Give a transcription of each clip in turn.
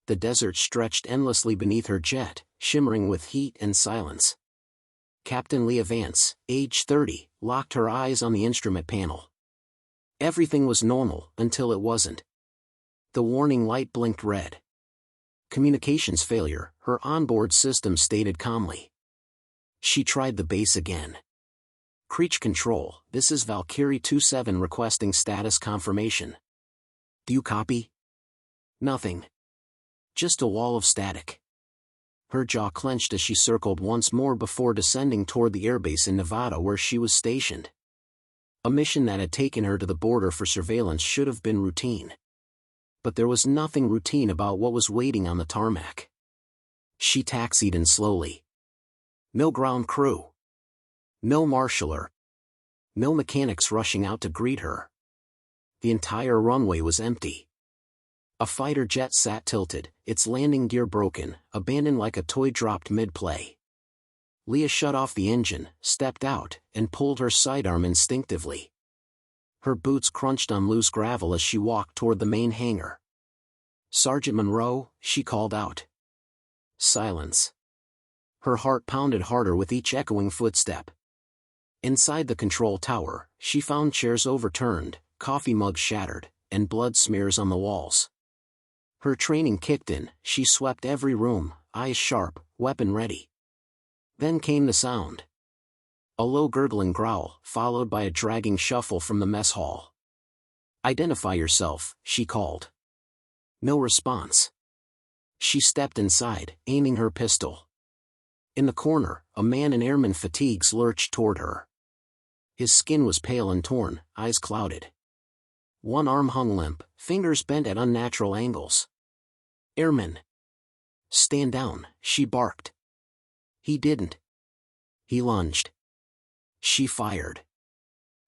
The desert stretched endlessly beneath her jet, shimmering with heat and silence. Captain Leah Vance, age 30, locked her eyes on the instrument panel. Everything was normal until it wasn't. The warning light blinked red. Communications failure, her onboard system stated calmly. She tried the base again. Creech Control, this is Valkyrie 27 requesting status confirmation. Do you copy? Nothing. Just a wall of static. Her jaw clenched as she circled once more before descending toward the airbase in Nevada where she was stationed. A mission that had taken her to the border for surveillance should have been routine. But there was nothing routine about what was waiting on the tarmac. She taxied in slowly. No ground crew. No marshaller. No mechanics rushing out to greet her. The entire runway was empty. A fighter jet sat tilted, its landing gear broken, abandoned like a toy dropped mid-play. Leah shut off the engine, stepped out, and pulled her sidearm instinctively. Her boots crunched on loose gravel as she walked toward the main hangar. "Sergeant Monroe," she called out. Silence. Her heart pounded harder with each echoing footstep. Inside the control tower, she found chairs overturned, coffee mugs shattered, and blood smears on the walls. Her training kicked in, she swept every room, eyes sharp, weapon ready. Then came the sound. A low gurgling growl, followed by a dragging shuffle from the mess hall. "Identify yourself," she called. No response. She stepped inside, aiming her pistol. In the corner, a man in airman fatigues lurched toward her. His skin was pale and torn, eyes clouded. One arm hung limp, fingers bent at unnatural angles. "Airman." "Stand down," she barked. He didn't. He lunged. She fired.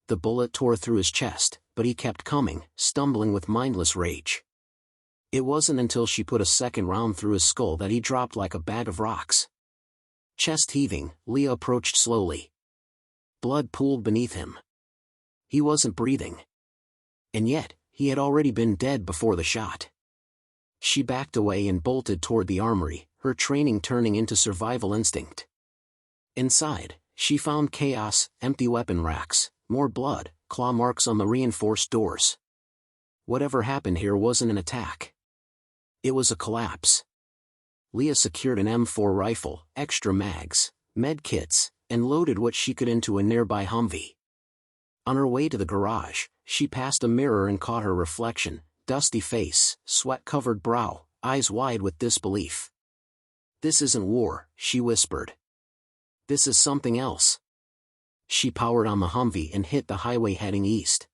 The bullet tore through his chest, but he kept coming, stumbling with mindless rage. It wasn't until she put a second round through his skull that he dropped like a bag of rocks. Chest heaving, Leah approached slowly. Blood pooled beneath him. He wasn't breathing. And yet, he had already been dead before the shot. She backed away and bolted toward the armory, her training turning into survival instinct. Inside, she found chaos, empty weapon racks, more blood, claw marks on the reinforced doors. Whatever happened here wasn't an attack. It was a collapse. Leah secured an M4 rifle, extra mags, med kits, and loaded what she could into a nearby Humvee. On her way to the garage, she passed a mirror and caught her reflection, dusty face, sweat-covered brow, eyes wide with disbelief. "This isn't war," she whispered. "This is something else." She powered on the Humvee and hit the highway heading east.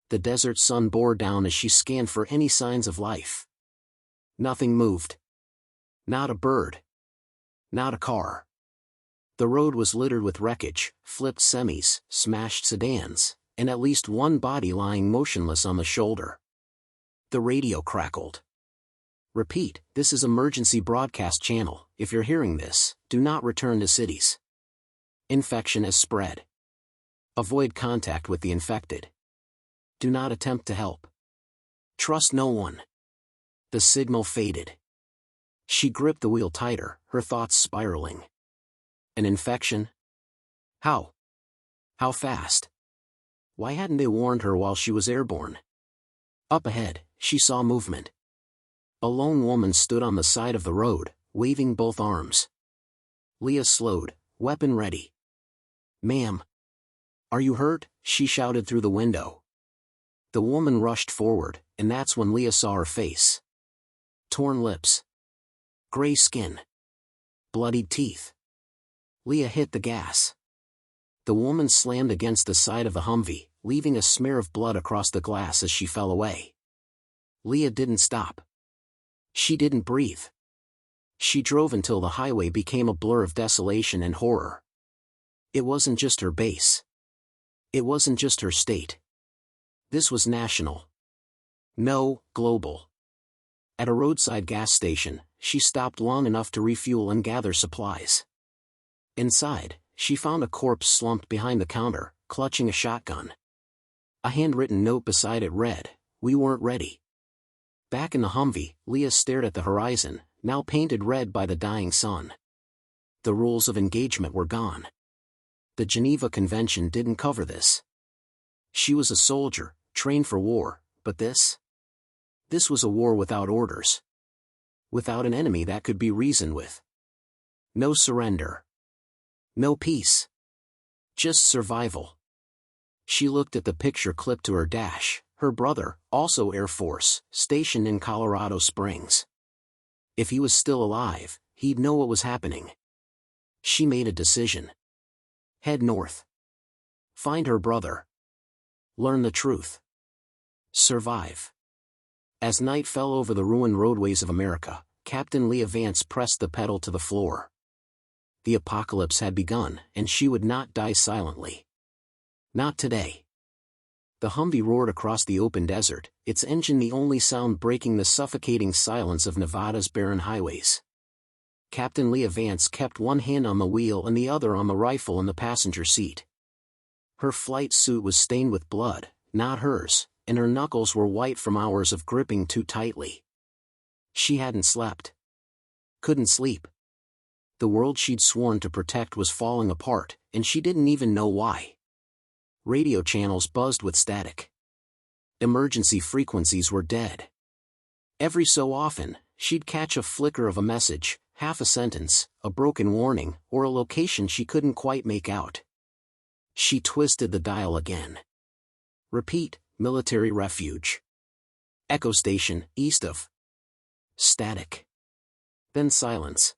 The desert sun bore down as she scanned for any signs of life. Nothing moved. Not a bird. Not a car. The road was littered with wreckage, flipped semis, smashed sedans, and at least one body lying motionless on the shoulder. The radio crackled. "Repeat, this is emergency broadcast channel. If you're hearing this, do not return to cities. Infection has spread. Avoid contact with the infected. Do not attempt to help. Trust no one." The signal faded. She gripped the wheel tighter, her thoughts spiraling. An infection? How? How fast? Why hadn't they warned her while she was airborne? Up ahead, she saw movement. A lone woman stood on the side of the road, waving both arms. Leah slowed, weapon ready. "Ma'am. Are you hurt?" she shouted through the window. The woman rushed forward, and that's when Leah saw her face. Torn lips. Gray skin. Bloodied teeth. Leah hit the gas. The woman slammed against the side of the Humvee, leaving a smear of blood across the glass as she fell away. Leah didn't stop. She didn't breathe. She drove until the highway became a blur of desolation and horror. It wasn't just her base. It wasn't just her state. This was national. No, global. At a roadside gas station, she stopped long enough to refuel and gather supplies. Inside, she found a corpse slumped behind the counter, clutching a shotgun. A handwritten note beside it read, "We weren't ready." Back in the Humvee, Leah stared at the horizon, now painted red by the dying sun. The rules of engagement were gone. The Geneva Convention didn't cover this. She was a soldier, trained for war, but this? This was a war without orders. Without an enemy that could be reasoned with. No surrender. No peace. Just survival. She looked at the picture clipped to her dash, her brother, also Air Force, stationed in Colorado Springs. If he was still alive, he'd know what was happening. She made a decision. Head north. Find her brother. Learn the truth. Survive. As night fell over the ruined roadways of America, Captain Leah Vance pressed the pedal to the floor. The apocalypse had begun, and she would not die silently. Not today. The Humvee roared across the open desert, its engine the only sound breaking the suffocating silence of Nevada's barren highways. Captain Leah Vance kept one hand on the wheel and the other on the rifle in the passenger seat. Her flight suit was stained with blood, not hers, and her knuckles were white from hours of gripping too tightly. She hadn't slept. Couldn't sleep. The world she'd sworn to protect was falling apart, and she didn't even know why. Radio channels buzzed with static. Emergency frequencies were dead. Every so often, she'd catch a flicker of a message, half a sentence, a broken warning, or a location she couldn't quite make out. She twisted the dial again. Repeat, military refuge. Echo station, east of. Static. Then silence.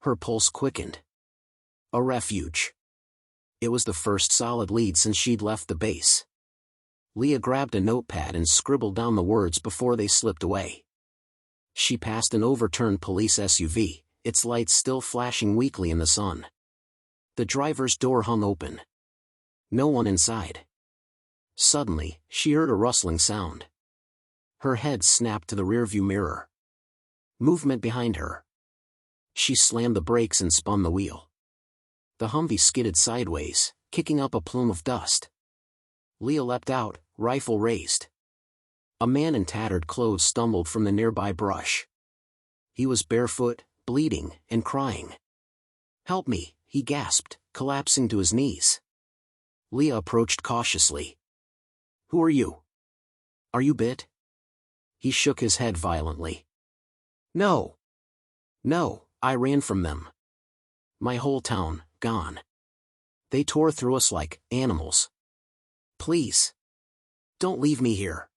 Her pulse quickened. A refuge. It was the first solid lead since she'd left the base. Leah grabbed a notepad and scribbled down the words before they slipped away. She passed an overturned police SUV, its lights still flashing weakly in the sun. The driver's door hung open. No one inside. Suddenly, she heard a rustling sound. Her head snapped to the rearview mirror. Movement behind her. She slammed the brakes and spun the wheel. The Humvee skidded sideways, kicking up a plume of dust. Leah leapt out, rifle raised. A man in tattered clothes stumbled from the nearby brush. He was barefoot, bleeding, and crying. "Help me," he gasped, collapsing to his knees. Leah approached cautiously. "Who are you? Are you bit?" He shook his head violently. "No. No, I ran from them. My whole town, gone. They tore through us like animals. Please. Don't leave me here."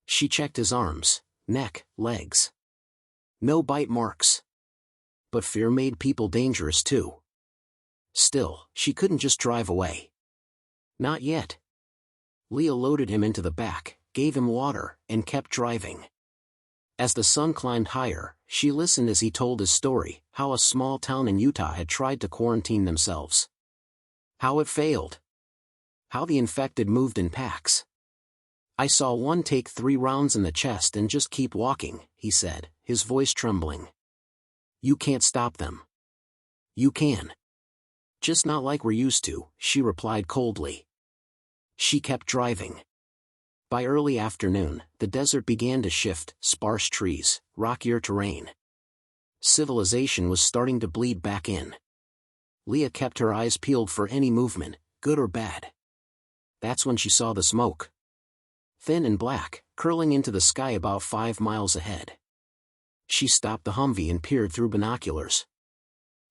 She checked his arms, neck, legs. No bite marks. But fear made people dangerous too. Still, she couldn't just drive away. Not yet. Leah loaded him into the back, gave him water, and kept driving. As the sun climbed higher, she listened as he told his story, how a small town in Utah had tried to quarantine themselves. How it failed. How the infected moved in packs. "I saw one take 3 rounds in the chest and just keep walking," he said, his voice trembling. "You can't stop them." "You can. Just not like we're used to," she replied coldly. She kept driving. By early afternoon, the desert began to shift, sparse trees, rockier terrain. Civilization was starting to bleed back in. Leah kept her eyes peeled for any movement, good or bad. That's when she saw the smoke. Thin and black, curling into the sky about 5 miles ahead. She stopped the Humvee and peered through binoculars.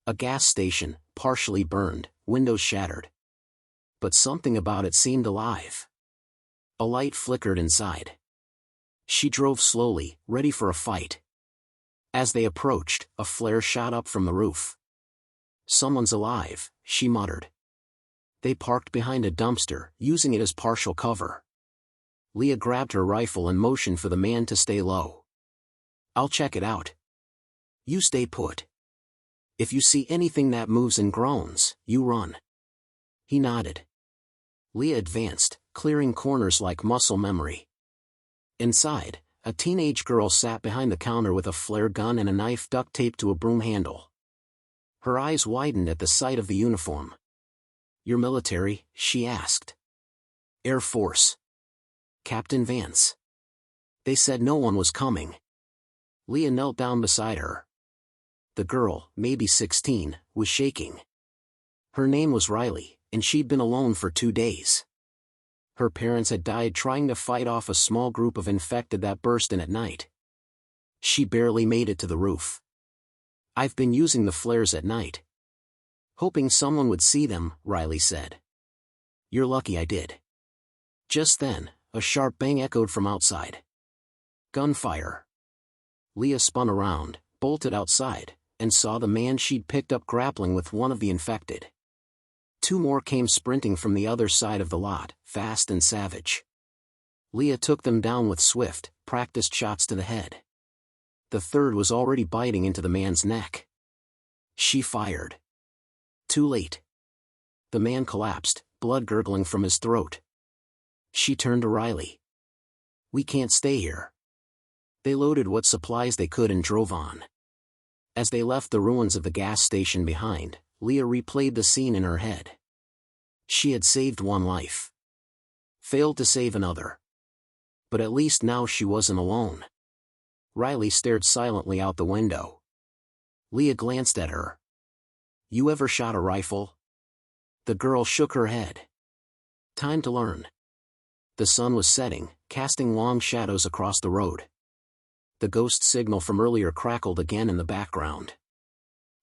A gas station, partially burned, windows shattered. But something about it seemed alive. A light flickered inside. She drove slowly, ready for a fight. As they approached, a flare shot up from the roof. "Someone's alive," she muttered. They parked behind a dumpster, using it as partial cover. Leah grabbed her rifle and motioned for the man to stay low. "I'll check it out. You stay put. If you see anything that moves and groans, you run." He nodded. Leah advanced, clearing corners like muscle memory. Inside, a teenage girl sat behind the counter with a flare gun and a knife duct taped to a broom handle. Her eyes widened at the sight of the uniform. "You're military?" she asked. "Air Force. Captain Vance." They said no one was coming. Leah knelt down beside her. The girl, maybe 16, was shaking. Her name was Riley, and she'd been alone for 2 days. Her parents had died trying to fight off a small group of infected that burst in at night. She barely made it to the roof. I've been using the flares at night. Hoping someone would see them, Riley said. You're lucky I did. Just then, a sharp bang echoed from outside. Gunfire. Leah spun around, bolted outside, and saw the man she'd picked up grappling with one of the infected. 2 more came sprinting from the other side of the lot, fast and savage. Leah took them down with swift, practiced shots to the head. The 3rd was already biting into the man's neck. She fired. Too late. The man collapsed, blood gurgling from his throat. She turned to Riley. We can't stay here. They loaded what supplies they could and drove on. As they left the ruins of the gas station behind, Leah replayed the scene in her head. She had saved one life. Failed to save another. But at least now she wasn't alone. Riley stared silently out the window. Leah glanced at her. You ever shot a rifle? The girl shook her head. Time to learn. The sun was setting, casting long shadows across the road. The ghost signal from earlier crackled again in the background.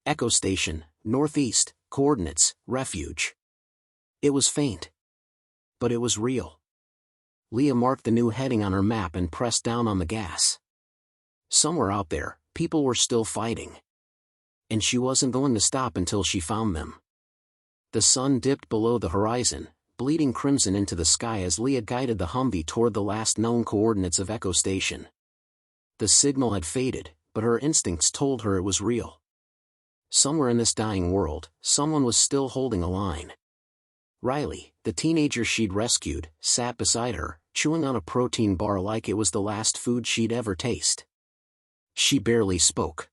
Echo station, northeast, coordinates, refuge. It was faint. But it was real. Leah marked the new heading on her map and pressed down on the gas. Somewhere out there, people were still fighting. And she wasn't going to stop until she found them. The sun dipped below the horizon, bleeding crimson into the sky as Leah guided the Humvee toward the last known coordinates of Echo Station. The signal had faded, but her instincts told her it was real. Somewhere in this dying world, someone was still holding a line. Riley, the teenager she'd rescued, sat beside her, chewing on a protein bar like it was the last food she'd ever tasted. She barely spoke.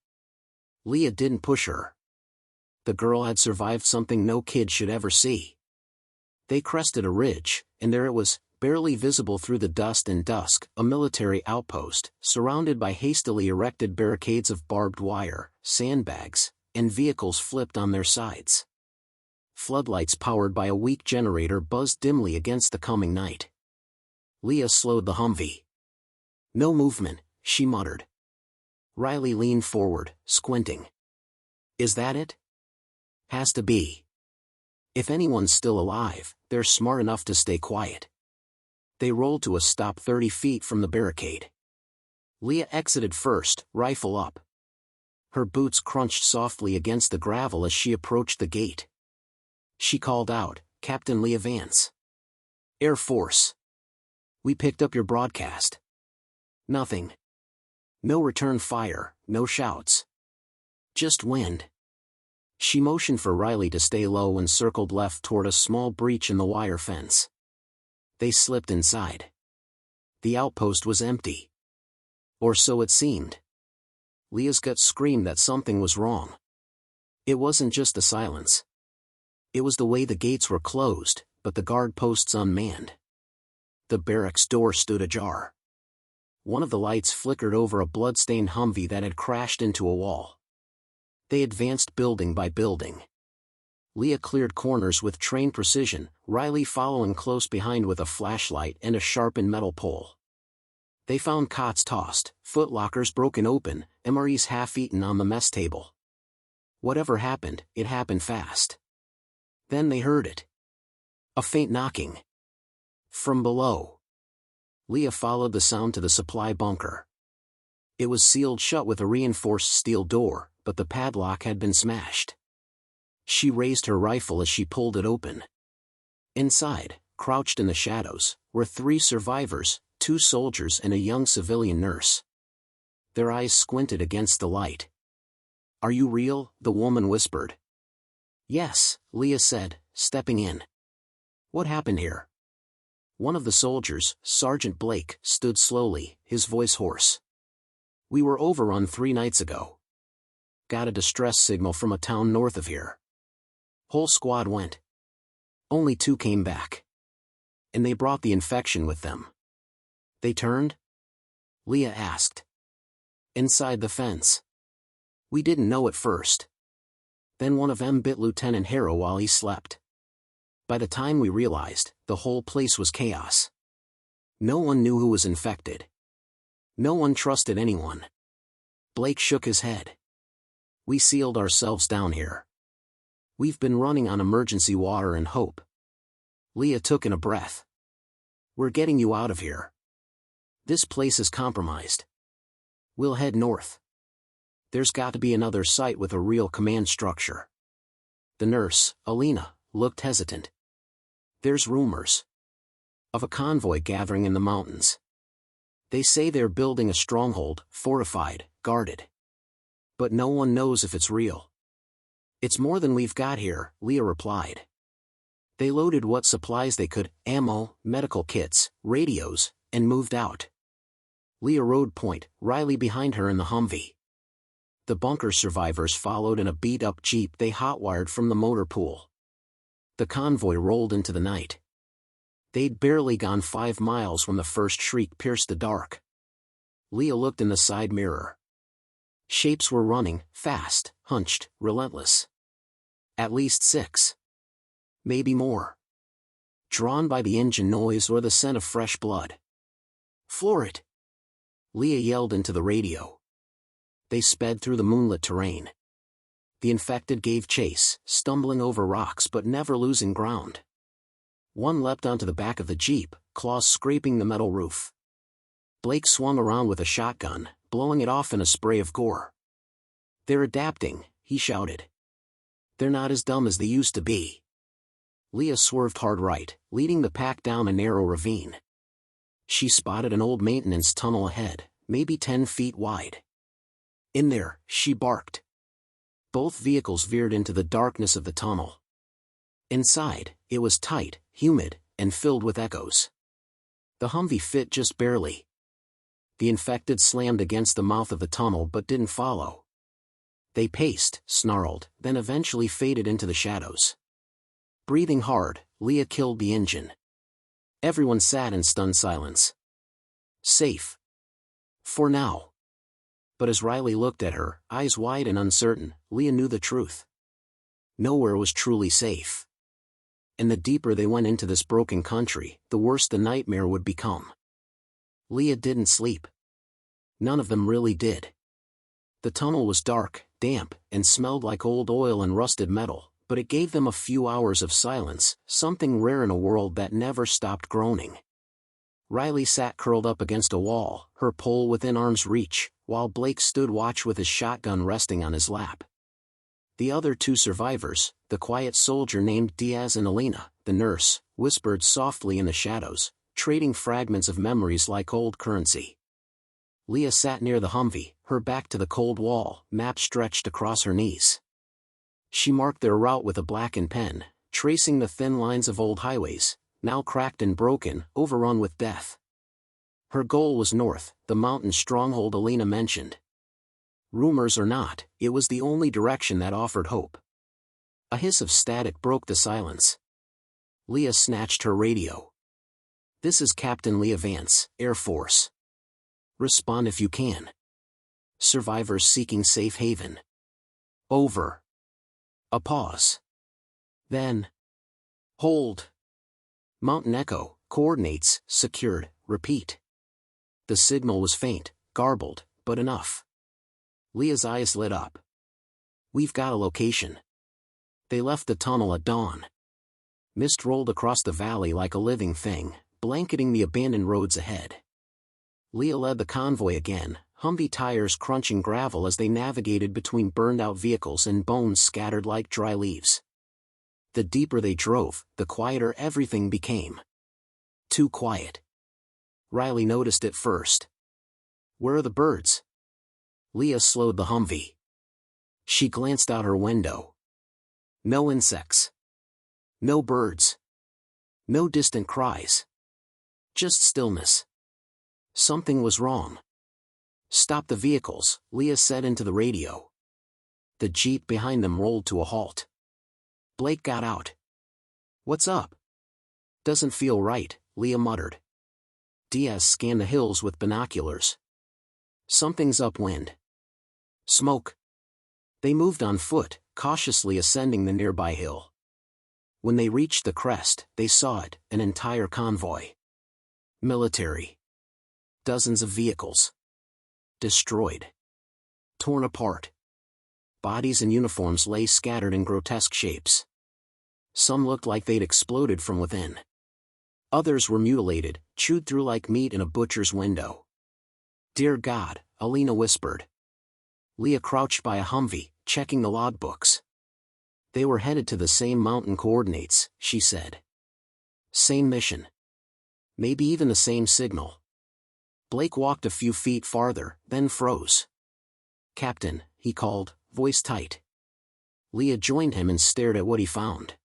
Leah didn't push her. The girl had survived something no kid should ever see. They crested a ridge, and there it was, barely visible through the dust and dusk, a military outpost, surrounded by hastily erected barricades of barbed wire, sandbags, and vehicles flipped on their sides. Floodlights powered by a weak generator buzzed dimly against the coming night. Leah slowed the Humvee. No movement, she muttered. Riley leaned forward, squinting. Is that it? Has to be. If anyone's still alive, they're smart enough to stay quiet. They rolled to a stop 30 feet from the barricade. Leah exited first, rifle up. Her boots crunched softly against the gravel as she approached the gate. She called out, Captain Leah Vance. Air Force. We picked up your broadcast. Nothing. No return fire, no shouts. Just wind. She motioned for Riley to stay low and circled left toward a small breach in the wire fence. They slipped inside. The outpost was empty. Or so it seemed. Leah's gut screamed that something was wrong. It wasn't just the silence. It was the way the gates were closed, but the guard posts unmanned. The barracks door stood ajar. One of the lights flickered over a blood-stained Humvee that had crashed into a wall. They advanced building by building. Leah cleared corners with trained precision, Riley following close behind with a flashlight and a sharpened metal pole. They found cots tossed, footlockers broken open, MREs half-eaten on the mess table. Whatever happened, it happened fast. Then they heard it. A faint knocking. From below. Leah followed the sound to the supply bunker. It was sealed shut with a reinforced steel door, but the padlock had been smashed. She raised her rifle as she pulled it open. Inside, crouched in the shadows, were 3 survivors, 2 soldiers and a young civilian nurse. Their eyes squinted against the light. Are you real? The woman whispered. Yes, Leah said, stepping in. What happened here? One of the soldiers, Sergeant Blake, stood slowly, his voice hoarse. We were overrun 3 nights ago. Got a distress signal from a town north of here. Whole squad went. Only 2 came back. And they brought the infection with them. They turned? Leah asked. Inside the fence. We didn't know at first. Then one of them bit Lieutenant Harrow while he slept. By the time we realized, the whole place was chaos. No one knew who was infected. No one trusted anyone. Blake shook his head. We sealed ourselves down here. We've been running on emergency water and hope. Leah took in a breath. We're getting you out of here. This place is compromised. We'll head north. There's got to be another site with a real command structure. The nurse, Alina, looked hesitant. There's rumors of a convoy gathering in the mountains. They say they're building a stronghold, fortified, guarded. But no one knows if it's real. It's more than we've got here, Leah replied. They loaded what supplies they could, ammo, medical kits, radios, and moved out. Leah rode point, Riley behind her in the Humvee. The bunker survivors followed in a beat-up jeep they hotwired from the motor pool. The convoy rolled into the night. They'd barely gone 5 miles when the first shriek pierced the dark. Leah looked in the side mirror. Shapes were running, fast, hunched, relentless. At least 6. Maybe more. Drawn by the engine noise or the scent of fresh blood. Floor it! Leah yelled into the radio. They sped through the moonlit terrain. The infected gave chase, stumbling over rocks but never losing ground. One leapt onto the back of the jeep, claws scraping the metal roof. Blake swung around with a shotgun, blowing it off in a spray of gore. They're adapting, he shouted. They're not as dumb as they used to be. Leah swerved hard right, leading the pack down a narrow ravine. She spotted an old maintenance tunnel ahead, maybe 10 feet wide. In there, she barked. Both vehicles veered into the darkness of the tunnel. Inside, it was tight, humid, and filled with echoes. The Humvee fit just barely. The infected slammed against the mouth of the tunnel but didn't follow. They paced, snarled, then eventually faded into the shadows. Breathing hard, Leah killed the engine. Everyone sat in stunned silence. Safe. For now. But as Riley looked at her, eyes wide and uncertain, Leah knew the truth. Nowhere was truly safe. And the deeper they went into this broken country, the worse the nightmare would become. Leah didn't sleep. None of them really did. The tunnel was dark, damp, and smelled like old oil and rusted metal, but it gave them a few hours of silence, something rare in a world that never stopped groaning. Riley sat curled up against a wall, her pole within arm's reach, while Blake stood watch with his shotgun resting on his lap. The other 2 survivors, the quiet soldier named Diaz and Alina, the nurse, whispered softly in the shadows, trading fragments of memories like old currency. Leah sat near the Humvee, her back to the cold wall, map stretched across her knees. She marked their route with a blackened pen, tracing the thin lines of old highways, now cracked and broken, overrun with death. Her goal was north, the mountain stronghold Alina mentioned. Rumors or not, it was the only direction that offered hope. A hiss of static broke the silence. Leah snatched her radio. This is Captain Leah Vance, Air Force. Respond if you can. Survivors seeking safe haven. Over. A pause. Then. Hold. Mountain echo, coordinates, secured, repeat. The signal was faint, garbled, but enough. Leah's eyes lit up. We've got a location. They left the tunnel at dawn. Mist rolled across the valley like a living thing, blanketing the abandoned roads ahead. Leah led the convoy again, Humvee tires crunching gravel as they navigated between burned-out vehicles and bones scattered like dry leaves. The deeper they drove, the quieter everything became. Too quiet. Riley noticed it first. Where are the birds? Leah slowed the Humvee. She glanced out her window. No insects. No birds. No distant cries. Just stillness. Something was wrong. Stop the vehicles, Leah said into the radio. The jeep behind them rolled to a halt. Blake got out. What's up? Doesn't feel right, Leah muttered. Diaz scanned the hills with binoculars. Something's upwind. Smoke. They moved on foot, cautiously ascending the nearby hill. When they reached the crest, they saw it, an entire convoy. Military. Dozens of vehicles. Destroyed. Torn apart. Bodies and uniforms lay scattered in grotesque shapes. Some looked like they'd exploded from within. Others were mutilated, chewed through like meat in a butcher's window. "Dear God," Alina whispered. Leah crouched by a Humvee, checking the logbooks. They were headed to the same mountain coordinates, she said. Same mission. Maybe even the same signal. Blake walked a few feet farther, then froze. "Captain," he called, voice tight. Leah joined him and stared at what he found.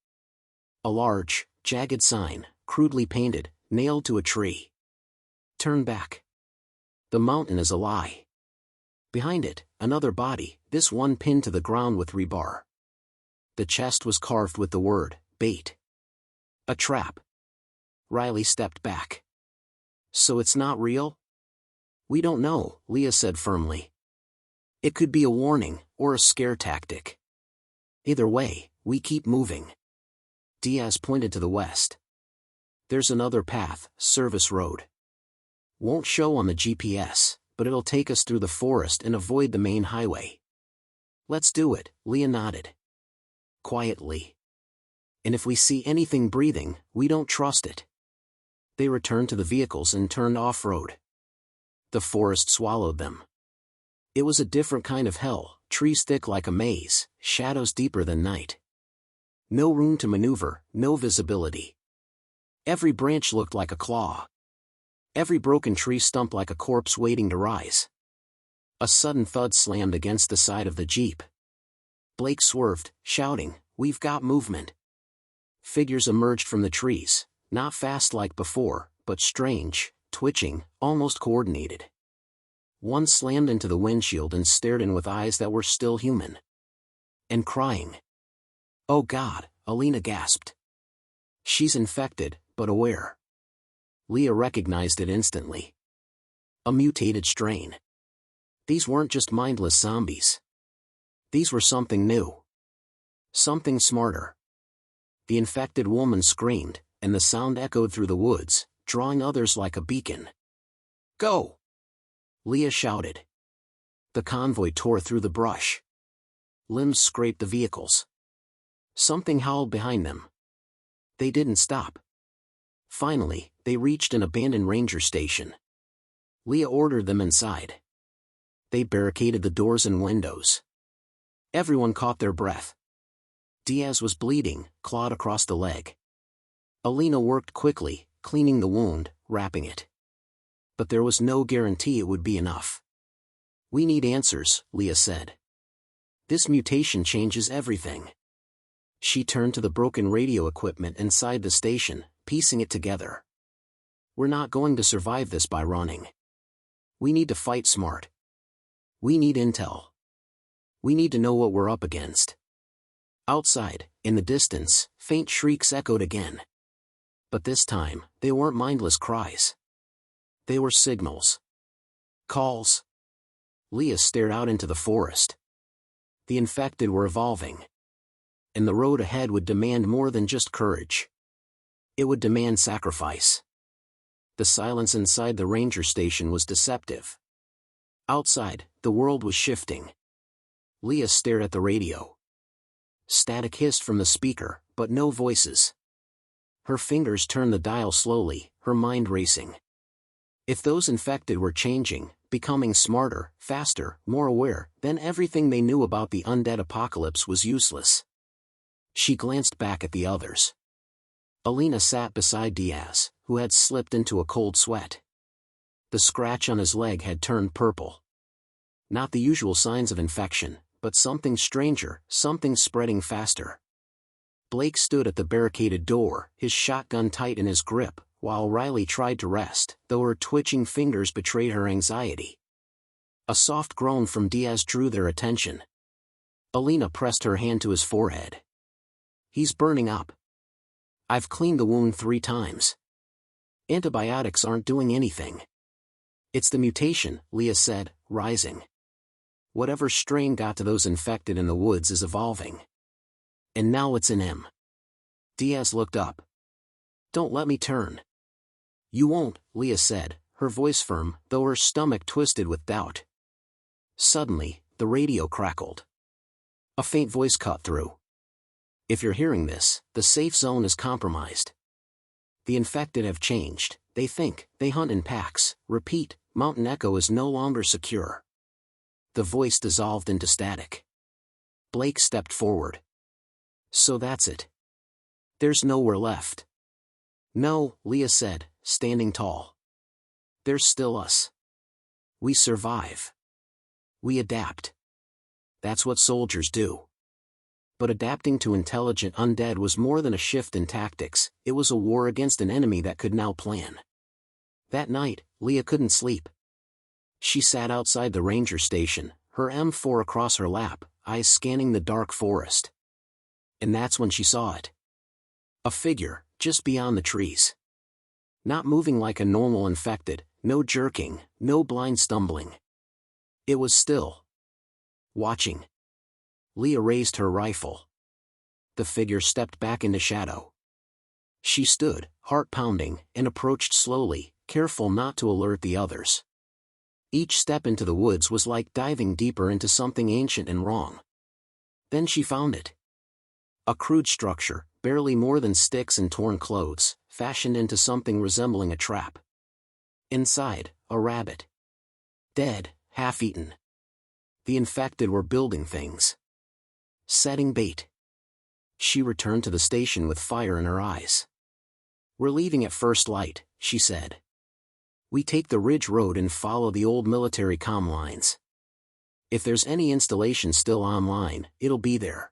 A large, jagged sign, crudely painted, nailed to a tree. "Turn back. The mountain is a lie." Behind it, another body, this one pinned to the ground with rebar. The chest was carved with the word, bait. A trap. Riley stepped back. "So it's not real?" "We don't know," Leah said firmly. "It could be a warning, or a scare tactic. Either way, we keep moving." Diaz pointed to the west. "There's another path, service road. Won't show on the GPS, but it'll take us through the forest and avoid the main highway." "Let's do it," Leah nodded. Quietly. "And if we see anything breathing, we don't trust it." They returned to the vehicles and turned off-road. The forest swallowed them. It was a different kind of hell, trees thick like a maze, shadows deeper than night. No room to maneuver, no visibility. Every branch looked like a claw. Every broken tree stump like a corpse waiting to rise. A sudden thud slammed against the side of the Jeep. Blake swerved, shouting, "We've got movement." Figures emerged from the trees, not fast like before, but strange, twitching, almost coordinated. One slammed into the windshield and stared in with eyes that were still human. And crying. "Oh God," Alina gasped. "She's infected, but aware." Leah recognized it instantly. A mutated strain. These weren't just mindless zombies. These were something new. Something smarter. The infected woman screamed, and the sound echoed through the woods, drawing others like a beacon. "Go!" Leah shouted. The convoy tore through the brush. Limbs scraped the vehicles. Something howled behind them. They didn't stop. Finally, they reached an abandoned ranger station. Leah ordered them inside. They barricaded the doors and windows. Everyone caught their breath. Diaz was bleeding, clawed across the leg. Alina worked quickly, cleaning the wound, wrapping it. But there was no guarantee it would be enough. "We need answers," Leah said. "This mutation changes everything." She turned to the broken radio equipment inside the station, piecing it together. "We're not going to survive this by running. We need to fight smart. We need intel. We need to know what we're up against." Outside, in the distance, faint shrieks echoed again. But this time, they weren't mindless cries. They were signals. Calls. Leah stared out into the forest. The infected were evolving. And the road ahead would demand more than just courage. It would demand sacrifice. The silence inside the ranger station was deceptive. Outside, the world was shifting. Leah stared at the radio. Static hissed from the speaker, but no voices. Her fingers turned the dial slowly, her mind racing. If those infected were changing, becoming smarter, faster, more aware, then everything they knew about the undead apocalypse was useless. She glanced back at the others. Alina sat beside Diaz, who had slipped into a cold sweat. The scratch on his leg had turned purple. Not the usual signs of infection, but something stranger, something spreading faster. Blake stood at the barricaded door, his shotgun tight in his grip, while Riley tried to rest, though her twitching fingers betrayed her anxiety. A soft groan from Diaz drew their attention. Alina pressed her hand to his forehead. "He's burning up. I've cleaned the wound 3 times. Antibiotics aren't doing anything." "It's the mutation," Leah said, rising. Whatever strain got to those infected in the woods is evolving. And now it's in him. Diaz looked up. Don't let me turn. You won't, Leah said, her voice firm, though her stomach twisted with doubt. Suddenly, the radio crackled. A faint voice cut through. If you're hearing this, the safe zone is compromised. The infected have changed, they think, they hunt in packs. Repeat, Mountain Echo is no longer secure. The voice dissolved into static. Blake stepped forward. So that's it. There's nowhere left. No, Leah said, standing tall. There's still us. We survive. We adapt. That's what soldiers do. But adapting to intelligent undead was more than a shift in tactics, it was a war against an enemy that could now plan. That night, Leah couldn't sleep. She sat outside the ranger station, her M4 across her lap, eyes scanning the dark forest. And that's when she saw it. A figure, just beyond the trees. Not moving like a normal infected, no jerking, no blind stumbling. It was still. Watching. Leah raised her rifle. The figure stepped back into shadow. She stood, heart pounding, and approached slowly, careful not to alert the others. Each step into the woods was like diving deeper into something ancient and wrong. Then she found it. A crude structure, barely more than sticks and torn clothes, fashioned into something resembling a trap. Inside, a rabbit. Dead, half-eaten. The infected were building things. Setting bait. She returned to the station with fire in her eyes. We're leaving at first light, she said. We take the Ridge Road and follow the old military comm lines. If there's any installation still online, it'll be there.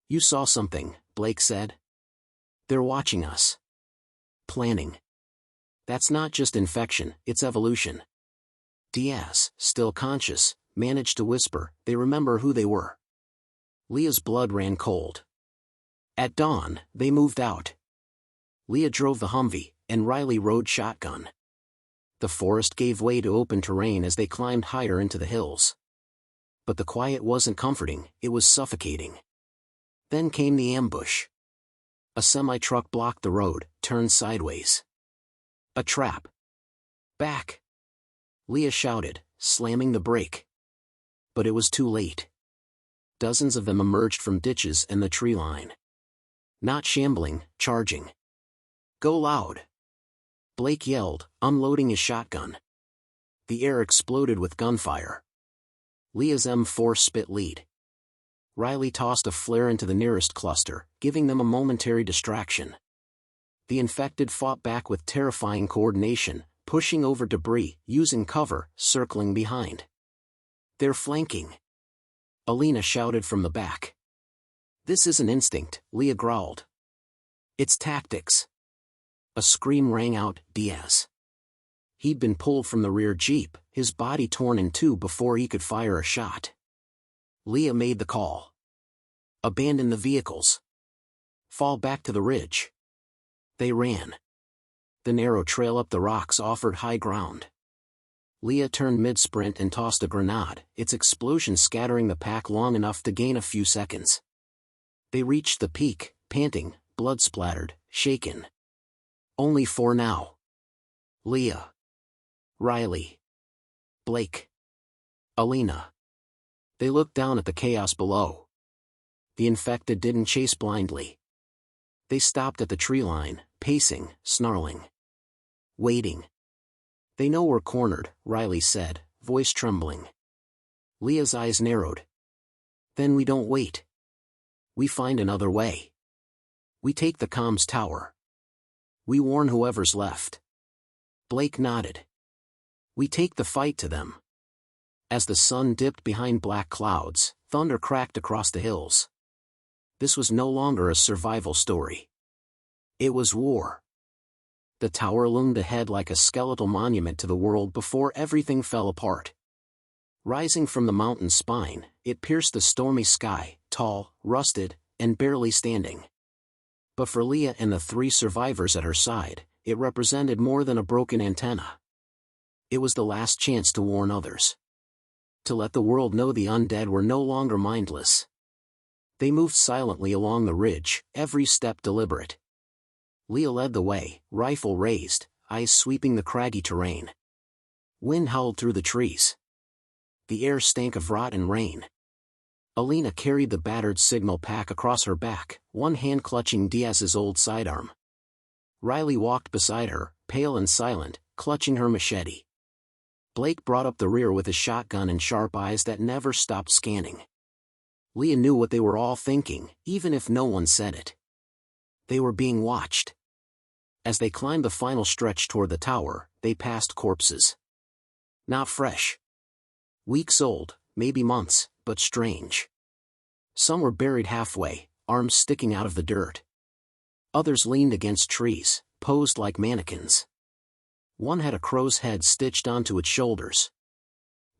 You saw something, Blake said. They're watching us. Planning. That's not just infection, it's evolution. Diaz, still conscious, managed to whisper, they remember who they were. Leah's blood ran cold. At dawn, they moved out. Leah drove the Humvee, and Riley rode shotgun. The forest gave way to open terrain as they climbed higher into the hills. But the quiet wasn't comforting, it was suffocating. Then came the ambush. A semi-truck blocked the road, turned sideways. A trap. Back! Leah shouted, slamming the brake. But it was too late. Dozens of them emerged from ditches and the tree line. Not shambling, charging. Go loud! Blake yelled, unloading his shotgun. The air exploded with gunfire. Leah's M4 spit lead. Riley tossed a flare into the nearest cluster, giving them a momentary distraction. The infected fought back with terrifying coordination, pushing over debris, using cover, circling behind. They're flanking. Alina shouted from the back. This isn't instinct, Leah growled. It's tactics. A scream rang out, Diaz. He'd been pulled from the rear jeep, his body torn in two before he could fire a shot. Leah made the call. Abandon the vehicles. Fall back to the ridge. They ran. The narrow trail up the rocks offered high ground. Leah turned mid-sprint and tossed a grenade, its explosion scattering the pack long enough to gain a few seconds. They reached the peak, panting, blood-splattered, shaken. Only four now. Leah. Riley. Blake. Alina. They looked down at the chaos below. The infected didn't chase blindly. They stopped at the tree line, pacing, snarling. Waiting. They know we're cornered, Riley said, voice trembling. Leah's eyes narrowed. Then we don't wait. We find another way. We take the comms tower. We warn whoever's left. Blake nodded. We take the fight to them. As the sun dipped behind black clouds, thunder cracked across the hills. This was no longer a survival story. It was war. The tower loomed ahead like a skeletal monument to the world before everything fell apart. Rising from the mountain's spine, it pierced the stormy sky, tall, rusted, and barely standing. But for Leah and the three survivors at her side, it represented more than a broken antenna. It was the last chance to warn others. To let the world know the undead were no longer mindless. They moved silently along the ridge, every step deliberate. Leah led the way, rifle raised, eyes sweeping the craggy terrain. Wind howled through the trees. The air stank of rot and rain. Alina carried the battered signal pack across her back, one hand clutching Diaz's old sidearm. Riley walked beside her, pale and silent, clutching her machete. Blake brought up the rear with his shotgun and sharp eyes that never stopped scanning. Leah knew what they were all thinking, even if no one said it. They were being watched. As they climbed the final stretch toward the tower, they passed corpses. Not fresh. Weeks old, maybe months, but strange. Some were buried halfway, arms sticking out of the dirt. Others leaned against trees, posed like mannequins. One had a crow's head stitched onto its shoulders.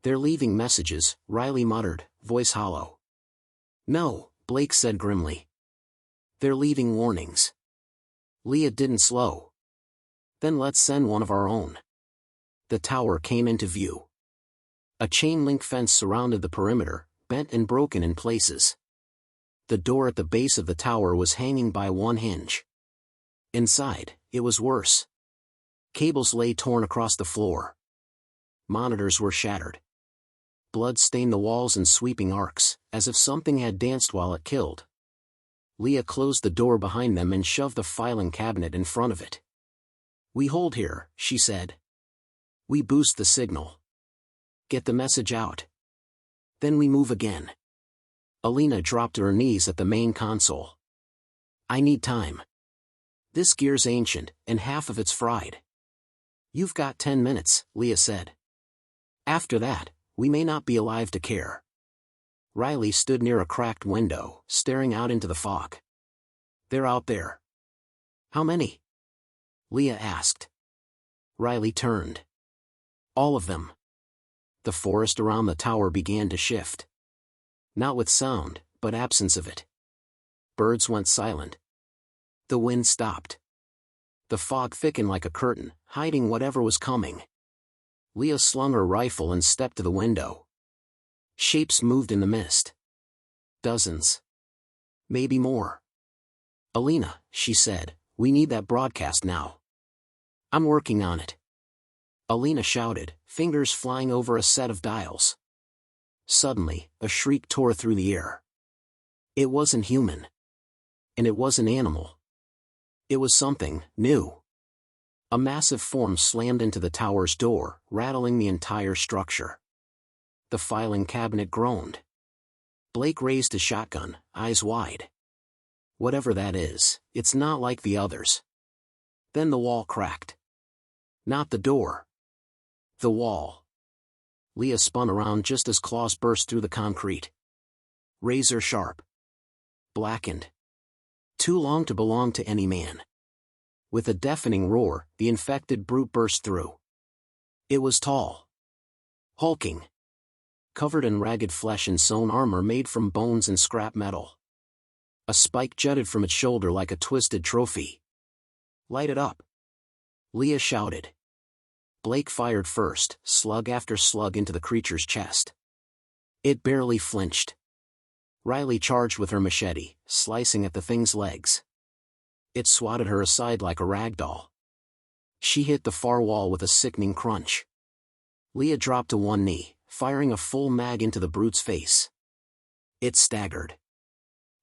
"They're leaving messages," Riley muttered, voice hollow. "No," Blake said grimly. "They're leaving warnings." Leah didn't slow. "Then let's send one of our own." The tower came into view. A chain-link fence surrounded the perimeter, bent and broken in places. The door at the base of the tower was hanging by one hinge. Inside, it was worse. Cables lay torn across the floor. Monitors were shattered. Blood stained the walls in sweeping arcs, as if something had danced while it killed. Leah closed the door behind them and shoved the filing cabinet in front of it. "We hold here," she said. "We boost the signal. Get the message out. Then we move again." Alina dropped to her knees at the main console. "I need time. This gear's ancient, and half of it's fried." "You've got 10 minutes, Leah said. "After that, we may not be alive to care." Riley stood near a cracked window, staring out into the fog. "They're out there." "How many?" Leah asked. Riley turned. "All of them." The forest around the tower began to shift. Not with sound, but absence of it. Birds went silent. The wind stopped. The fog thickened like a curtain, hiding whatever was coming. Leah slung her rifle and stepped to the window. Shapes moved in the mist. Dozens. Maybe more. "Alina," she said, "we need that broadcast now." "I'm working on it." Alina shouted, fingers flying over a set of dials. Suddenly, a shriek tore through the air. It wasn't human. And it wasn't animal. It was something new. A massive form slammed into the tower's door, rattling the entire structure. The filing cabinet groaned. Blake raised his shotgun, eyes wide. "Whatever that is, it's not like the others." Then the wall cracked. Not the door. The wall. Leah spun around just as claws burst through the concrete. Razor sharp. Blackened. Too long to belong to any man. With a deafening roar, the infected brute burst through. It was tall. Hulking. Covered in ragged flesh and sewn armor made from bones and scrap metal. A spike jutted from its shoulder like a twisted trophy. "Light it up!" Leah shouted. Blake fired first, slug after slug into the creature's chest. It barely flinched. Riley charged with her machete, slicing at the thing's legs. It swatted her aside like a rag doll. She hit the far wall with a sickening crunch. Leah dropped to one knee, firing a full mag into the brute's face. It staggered.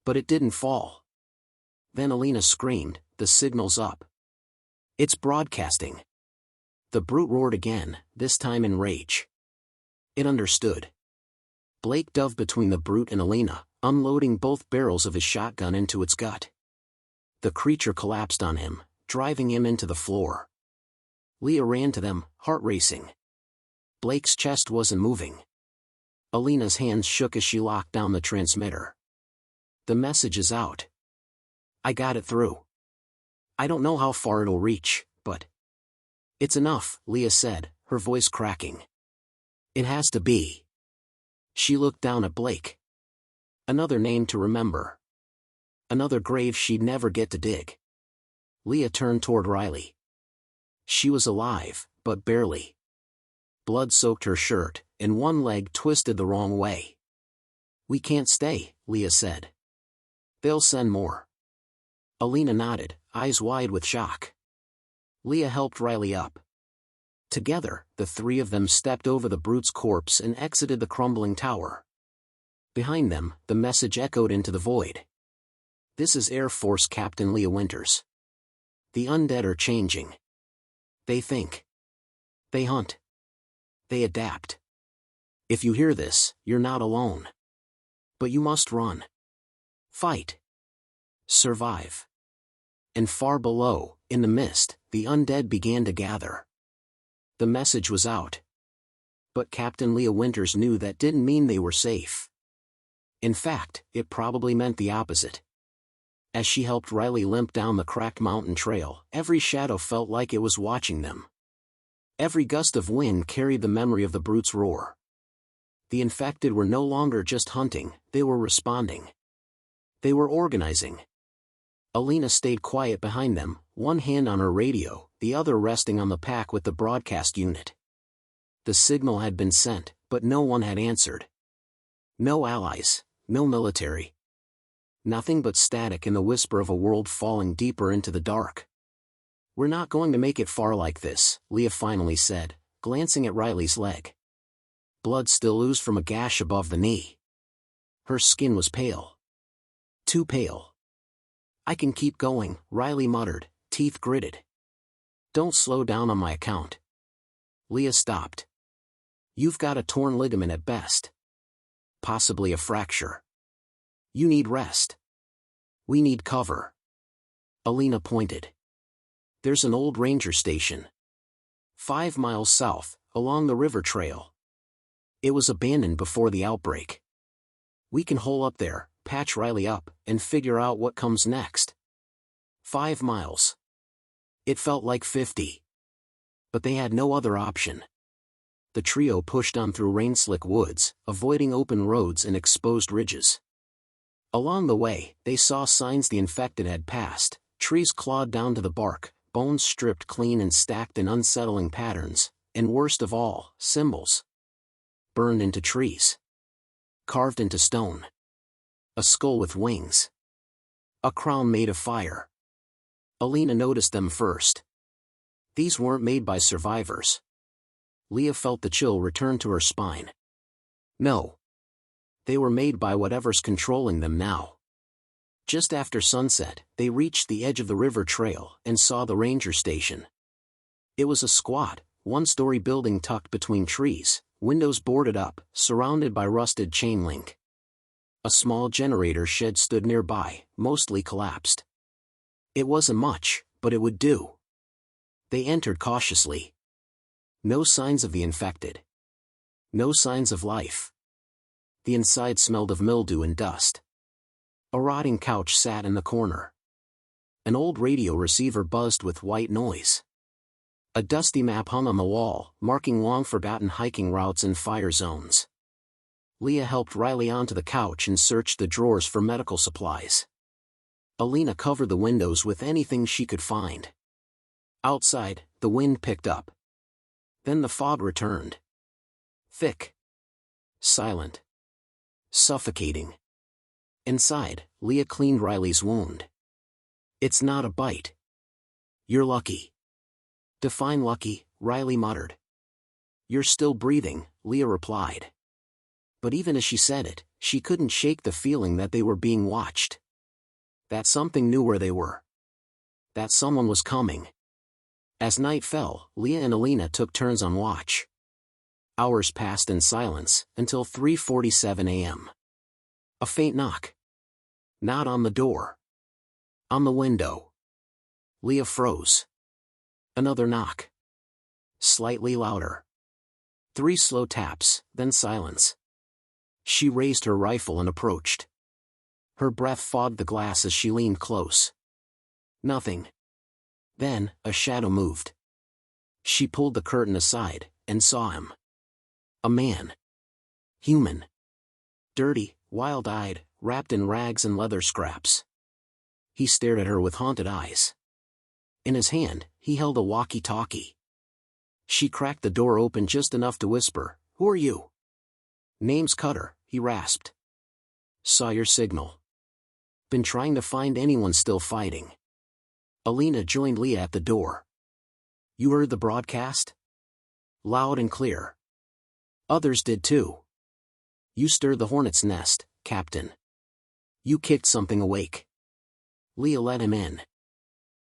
But it didn't fall. Then Alina screamed, "The signal's up. It's broadcasting." The brute roared again, this time in rage. It understood. Blake dove between the brute and Alina, unloading both barrels of his shotgun into its gut. The creature collapsed on him, driving him into the floor. Leah ran to them, heart racing. Blake's chest wasn't moving. Alina's hands shook as she locked down the transmitter. "The message is out. I got it through. I don't know how far it'll reach, but..." "It's enough," Leah said, her voice cracking. "It has to be." She looked down at Blake. Another name to remember. Another grave she'd never get to dig. Leah turned toward Riley. She was alive, but barely. Blood soaked her shirt, and one leg twisted the wrong way. "We can't stay," Leah said. "They'll send more." Alina nodded, eyes wide with shock. Leah helped Riley up. Together, the three of them stepped over the brute's corpse and exited the crumbling tower. Behind them, the message echoed into the void. "This is Air Force Captain Leah Winters. The undead are changing. They think. They hunt. They adapt. If you hear this, you're not alone. But you must run. Fight. Survive." And far below, in the mist, the undead began to gather. The message was out. But Captain Leah Winters knew that didn't mean they were safe. In fact, it probably meant the opposite. As she helped Riley limp down the cracked mountain trail, every shadow felt like it was watching them. Every gust of wind carried the memory of the brute's roar. The infected were no longer just hunting, they were responding. They were organizing. Alina stayed quiet behind them, one hand on her radio, the other resting on the pack with the broadcast unit. The signal had been sent, but no one had answered. No allies, no military. Nothing but static and the whisper of a world falling deeper into the dark. "We're not going to make it far like this," Leah finally said, glancing at Riley's leg. Blood still oozed from a gash above the knee. Her skin was pale. Too pale. "I can keep going," Riley muttered, teeth gritted. "Don't slow down on my account." Leah stopped. "You've got a torn ligament at best. Possibly a fracture. You need rest. We need cover." Alina pointed. "There's an old ranger station. 5 miles south, along the river trail. It was abandoned before the outbreak. We can hole up there, patch Riley up, and figure out what comes next." 5 miles. It felt like 50. But they had no other option. The trio pushed on through rain-slick woods, avoiding open roads and exposed ridges. Along the way, they saw signs the infected had passed, trees clawed down to the bark, bones stripped clean and stacked in unsettling patterns, and worst of all, symbols. Burned into trees. Carved into stone. A skull with wings. A crown made of fire. Alina noticed them first. These weren't made by survivors. Leah felt the chill return to her spine. No. They were made by whatever's controlling them now. Just after sunset, they reached the edge of the river trail and saw the ranger station. It was a squat, one-story building tucked between trees, windows boarded up, surrounded by rusted chain link. A small generator shed stood nearby, mostly collapsed. It wasn't much, but it would do. They entered cautiously. No signs of the infected. No signs of life. The inside smelled of mildew and dust. A rotting couch sat in the corner. An old radio receiver buzzed with white noise. A dusty map hung on the wall, marking long-forgotten hiking routes and fire zones. Leah helped Riley onto the couch and searched the drawers for medical supplies. Alina covered the windows with anything she could find. Outside, the wind picked up. Then the fog returned. Thick. Silent. Suffocating. Inside, Leah cleaned Riley's wound. "It's not a bite. You're lucky." "Define lucky," Riley muttered. "You're still breathing," Leah replied. But even as she said it, she couldn't shake the feeling that they were being watched. That something knew where they were. That someone was coming. As night fell, Leah and Alina took turns on watch. Hours passed in silence, until 3:47 a.m. A faint knock. Not on the door. On the window. Leah froze. Another knock. Slightly louder. 3 slow taps, then silence. She raised her rifle and approached. Her breath fogged the glass as she leaned close. Nothing. Then, a shadow moved. She pulled the curtain aside, and saw him. A man. Human. Dirty, wild-eyed, wrapped in rags and leather scraps. He stared at her with haunted eyes. In his hand, he held a walkie-talkie. She cracked the door open just enough to whisper, "Who are you?" "Name's Cutter," he rasped. "Saw your signal. Been trying to find anyone still fighting." Alina joined Leah at the door. "You heard the broadcast?" "Loud and clear." "Others did too." "You stirred the hornet's nest, Captain. You kicked something awake." Leah let him in.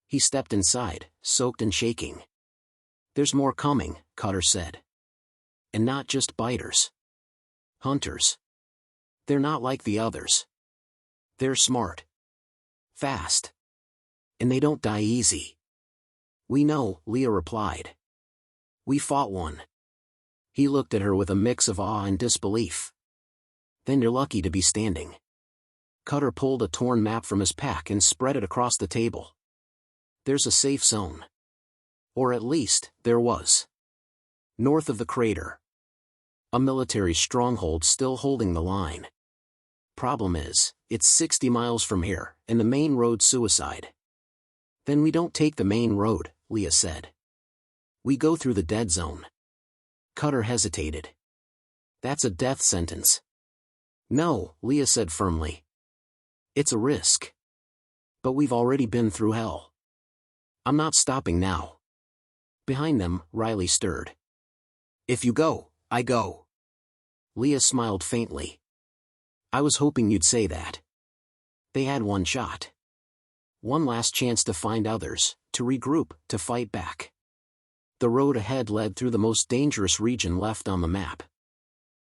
He stepped inside, soaked and shaking. "There's more coming," Cutter said. "And not just biters. Hunters. They're not like the others. They're smart. Fast. And they don't die easy." "We know," Leah replied. "We fought one." He looked at her with a mix of awe and disbelief. "Then you're lucky to be standing." Cutter pulled a torn map from his pack and spread it across the table. "There's a safe zone. Or at least, there was. North of the crater. A military stronghold still holding the line. Problem is, it's 60 miles from here, and the main road's suicide." "Then we don't take the main road," Leah said. "We go through the dead zone." Cutter hesitated. "That's a death sentence." "No," Leah said firmly. "It's a risk. But we've already been through hell. I'm not stopping now." Behind them, Riley stirred. "If you go, I go." Leah smiled faintly. "I was hoping you'd say that." They had one shot. One last chance to find others, to regroup, to fight back. The road ahead led through the most dangerous region left on the map.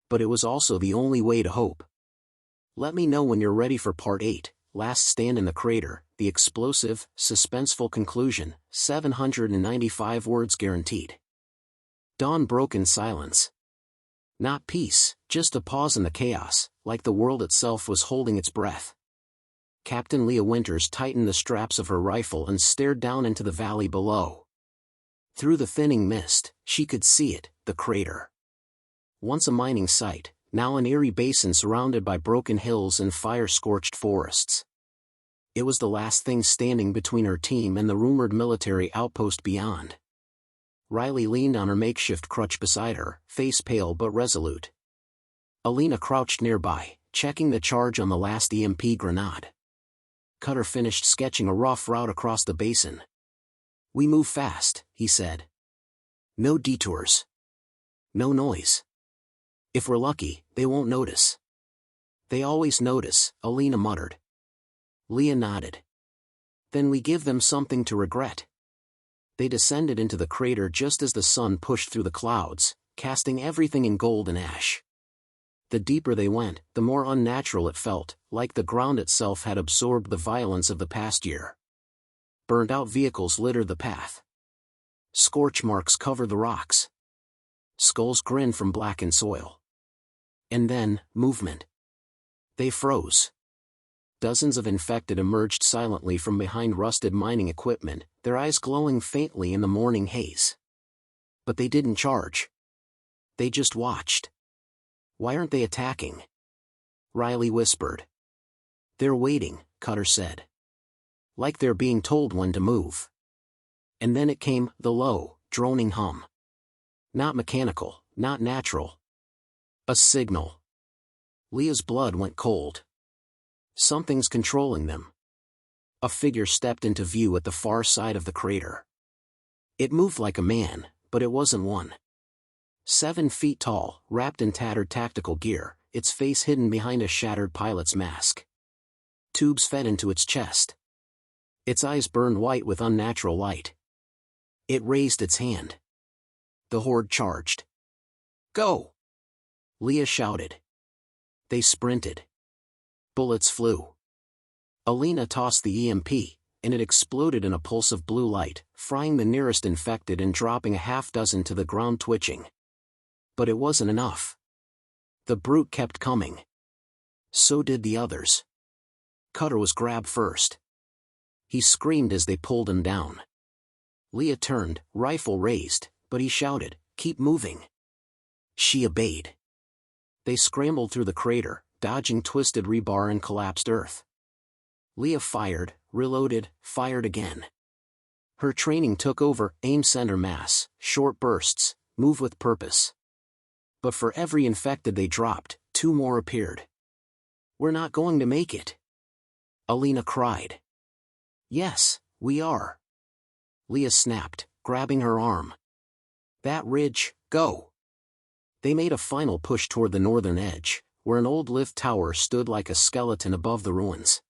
But it was also the only way to hope. Let me know when you're ready for Part 8, Last Stand in the Crater, the explosive, suspenseful conclusion, 795 words guaranteed. Dawn broke in silence. Not peace, just a pause in the chaos, like the world itself was holding its breath. Captain Leah Winters tightened the straps of her rifle and stared down into the valley below. Through the thinning mist, she could see it, the crater. Once a mining site, now an eerie basin surrounded by broken hills and fire-scorched forests. It was the last thing standing between her team and the rumored military outpost beyond. Riley leaned on her makeshift crutch beside her, face pale but resolute. Alina crouched nearby, checking the charge on the last EMP grenade. Cutter finished sketching a rough route across the basin. "We move fast," he said. "No detours. No noise. If we're lucky, they won't notice." "They always notice," Alina muttered. Leah nodded. "Then we give them something to regret." They descended into the crater just as the sun pushed through the clouds, casting everything in gold and ash. The deeper they went, the more unnatural it felt, like the ground itself had absorbed the violence of the past year. Burned-out vehicles littered the path. Scorch marks covered the rocks. Skulls grinned from blackened soil. And then, movement. They froze. Dozens of infected emerged silently from behind rusted mining equipment, their eyes glowing faintly in the morning haze. But they didn't charge. They just watched. "Why aren't they attacking?" Riley whispered. "They're waiting," Cutter said. "Like they're being told when to move." And then it came, the low, droning hum. Not mechanical, not natural. A signal. Leah's blood went cold. Something's controlling them. A figure stepped into view at the far side of the crater. It moved like a man, but it wasn't one. 7 feet tall, wrapped in tattered tactical gear, its face hidden behind a shattered pilot's mask. Tubes fed into its chest. Its eyes burned white with unnatural light. It raised its hand. The horde charged. "Go!" Leah shouted. They sprinted. Bullets flew. Alina tossed the EMP, and it exploded in a pulse of blue light, frying the nearest infected and dropping a half-dozen to the ground twitching. But it wasn't enough. The brute kept coming. So did the others. Cutter was grabbed first. He screamed as they pulled him down. Leah turned, rifle raised, but he shouted, "Keep moving." She obeyed. They scrambled through the crater, dodging twisted rebar and collapsed earth. Leah fired, reloaded, fired again. Her training took over: aim, center mass, short bursts, move with purpose. But for every infected they dropped, 2 more appeared. "We're not going to make it," Alina cried. "Yes, we are," Leah snapped, grabbing her arm. "That ridge, go." They made a final push toward the northern edge, where an old lift tower stood like a skeleton above the ruins.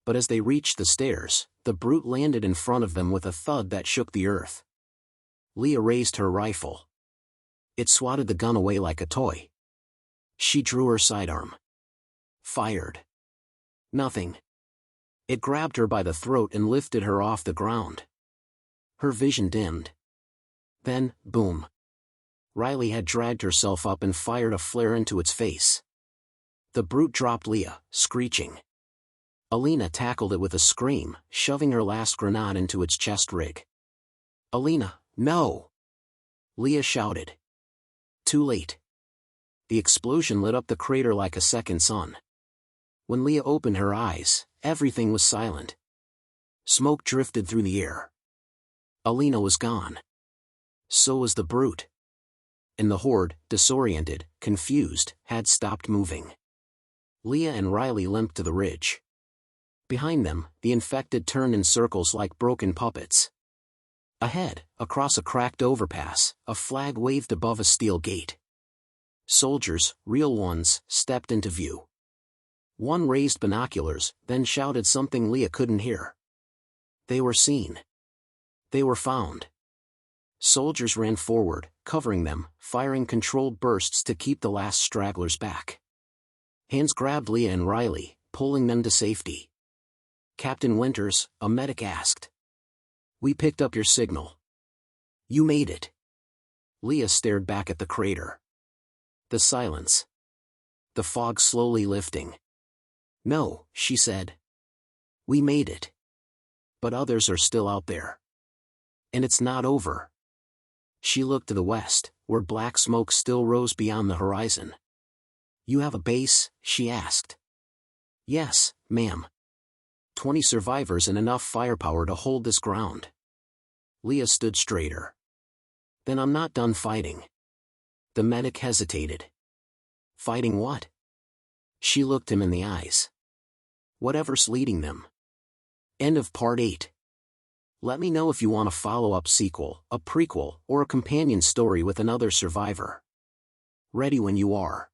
But as they reached the stairs, the brute landed in front of them with a thud that shook the earth. Leah raised her rifle. It swatted the gun away like a toy. She drew her sidearm. Fired. Nothing. It grabbed her by the throat and lifted her off the ground. Her vision dimmed. Then, boom. Riley had dragged herself up and fired a flare into its face. The brute dropped Leah, screeching. Alina tackled it with a scream, shoving her last grenade into its chest rig. "Alina, no!" Leah shouted. Too late. The explosion lit up the crater like a second sun. When Leah opened her eyes, everything was silent. Smoke drifted through the air. Alina was gone. So was the brute. And the horde, disoriented, confused, had stopped moving. Leah and Riley limped to the ridge. Behind them, the infected turned in circles like broken puppets. Ahead, across a cracked overpass, a flag waved above a steel gate. Soldiers, real ones, stepped into view. One raised binoculars, then shouted something Leah couldn't hear. They were seen. They were found. Soldiers ran forward, covering them, firing controlled bursts to keep the last stragglers back. Hands grabbed Leah and Riley, pulling them to safety. "Captain Winters," a medic asked. "We picked up your signal. You made it." Leah stared back at the crater. The silence. The fog slowly lifting. "No," she said. "We made it. But others are still out there. And it's not over." She looked to the west, where black smoke still rose beyond the horizon. "You have a base?" she asked. "Yes, ma'am. 20 survivors and enough firepower to hold this ground." Leah stood straighter. "Then I'm not done fighting." The medic hesitated. "Fighting what?" She looked him in the eyes. "Whatever's leading them." End of Part 8. Let me know if you want a follow-up sequel, a prequel, or a companion story with another survivor. Ready when you are.